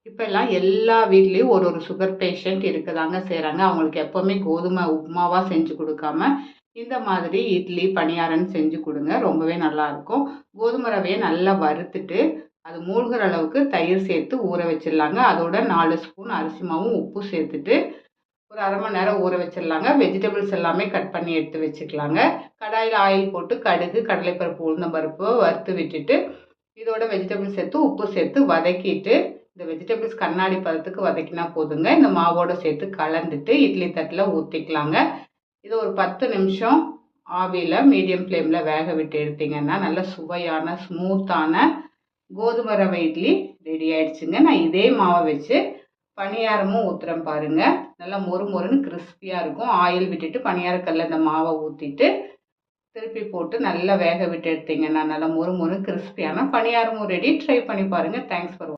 இப்பல்லாம் எல்லா வீட்லயும் ஒரு சுகர் பேஷண்ட் இருக்கதாங்க செய்றாங்க. அவங்களுக்கு எப்பவுமே கோதுமை உப்புமாவா செஞ்சு குடுக்காம, இந்த மாதிரி இட்லி, பணியாரம்ன்னு செஞ்சு குடுங்க. ரொம்பவே நல்லாருக்கும். கோதுமை ரவைய நல்லா வறுத்துட்டு, அது மூழ்குற அளவுக்கு தயிர் சேர்த்து ஊற வச்சிடலாங்க. அதோட 4 ஸ்பூன் அரிசி மாவும், உப்பும் சேர்த்துட்டு, ஒரு 1/2 மணி நேரம் ஊற வச்சிடலாங்க. வெஜிடபிள்ஸ் எல்லாமே கட் பண்ணி எடுத்து வச்சுக்கலாங்க. கடாயில ஆயில் போட்டு கடுகு, கடலைப்பருப்பு, உளுந்தம்பருப்பு வறுத்து விட்டுட்டு, இதோட வெஜிடபிள்ஸ் சேர்த்து, உப்பு சேர்த்து வதக்கிட்டு, இந்த வெஜிடபிள்ஸ் கண்ணாடி பதத்துக்கு வதக்கினா போதுங்க. இந்த மாவோட சேர்த்து கலந்துட்டு இட்லி தட்டில் ஊற்றிக்கலாங்க. இது ஒரு 10 நிமிஷம் ஆவியில மீடியம் ஃப்ளேம்ல வேக விட்டு எடுத்தீங்கன்னா, நல்ல சுவையான, ஸ்மூத்தான கோதுமை ரவை இட்லி ரெடி ஆயிடுச்சுங்க. நான் இதே மாவை வச்சு பணியாரமும் ஊத்துறேன் பாருங்க. நல்லா மொறு மொறுன்னு கிறிஸ்பியா இருக்கும். ஆயில் விட்டுட்டு பணியாரக்கல்ல இந்த மாவை ஊத்திட்டு, திருப்பி போட்டு நல்லா வேக விட்டு எடுத்தீங்கன்னா, நல்லா மொறு மொறு கிறிஸ்பியான பணியாரமும் ரெடி. ட்ரை பண்ணி பாருங்க. Thanks for